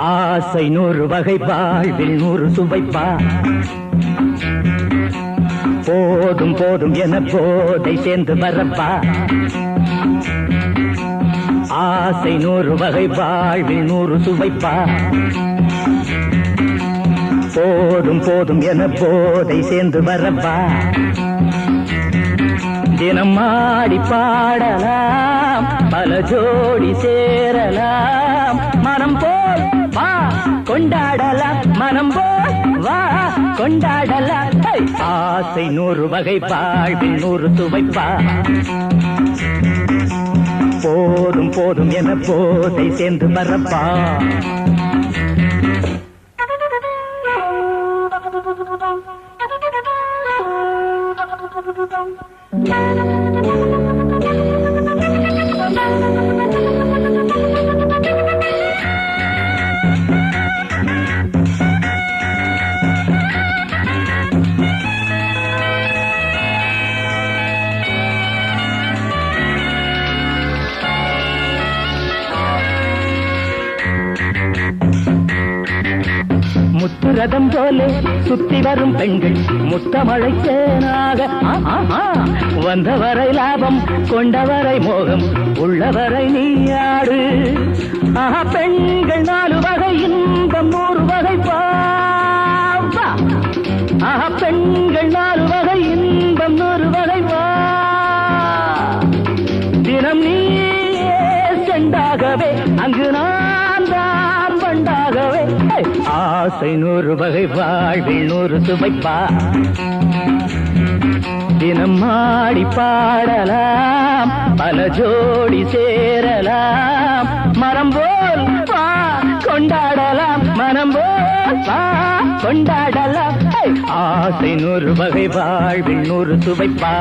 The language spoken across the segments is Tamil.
ஆசை 100 வகை வாழ்வில் 100 சுவைப்பா போதும் போதும் என போதை சேர்ந்து வரப்பா ஆசை 100 வகை வாழ்வில் 100 சுவைப்பா போதும் போதும் என போதை சேர்ந்து வரப்பா தினம் ஆடி பாடலாம் பல ஜோடி சேரலாம் மனம் போல் வா கொண்டாடலாம் மனம் போல் வா கொண்டாடலாம் ஆசை 100 வகை வாழ்வில் 100 சுவைப்பா போதும் போதும் என போதை சேர்ந்து வரப்பா முத்துரதம் போலே சுத்தி வரும் பெண்கள் முத்தமழை தேனாக வந்தவரை லாபம் கொண்டவரை மோகம் உள்ளவரை நீயாடு பெண்கள் 4 வகை இன்பம் 100 வகை பாவா பெண்கள் 4 வகை இன்பம் 100 வகை வா தினம் நீயே செண்டாகவே அங்கு நான் தான் பண்டாகவே ஆசை 100 வகை வாழ்வில் 100 சுவைப்பா தினம் ஆடி பாடலாம் பல ஜோடி சேரலாம் மரம் போல் வா கொண்டாடலாம் மனம் போல் வா கொண்டாடலாம் ஆசை 100 வகை வாழ்வில் 100 சுவைப்பா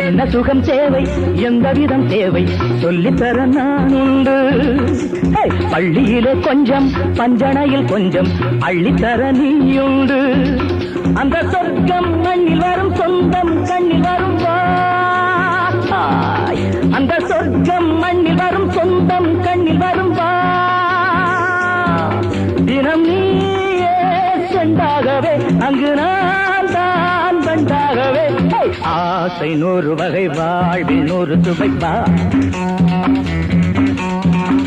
என்ன சுகம் தேவை எந்த விதம் தேவை சொல்லித்தர நான் உண்டு பள்ளியிலே கொஞ்சம் பஞ்சனையில் கொஞ்சம் அள்ளித்தர நீயுண்டு அந்த சொர்க்கம் மண்ணில் வரும் சொந்தம் கண்ணில் வரும் அந்த சொர்க்கம் மண்ணில் வரும் சொந்தம் கண்ணில் வரும் தினம் நீயே செண்டாகவே அங்கு நான் தான் பண்டாகவே ஆசை 100 வகை வாழ்வில் 100 சுவைப்பா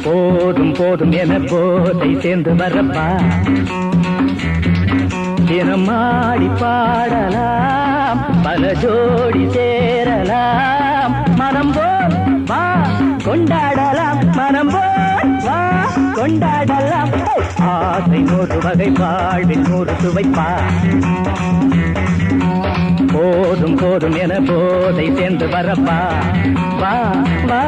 போதும் போதும் என போதை சேர்ந்து வரப்பா தினம் ஆடி பாடலாம் பல ஜோடி சேரலாம் மனம் போல் வா கொண்டாடலாம் மனம் போல் வா கொண்டாடலாம் ஆசை 100 வகை வாழ்வில் 100 சுவைப்பா போதும் போதும் என போதை சேர்ந்து வரப்பா வா வா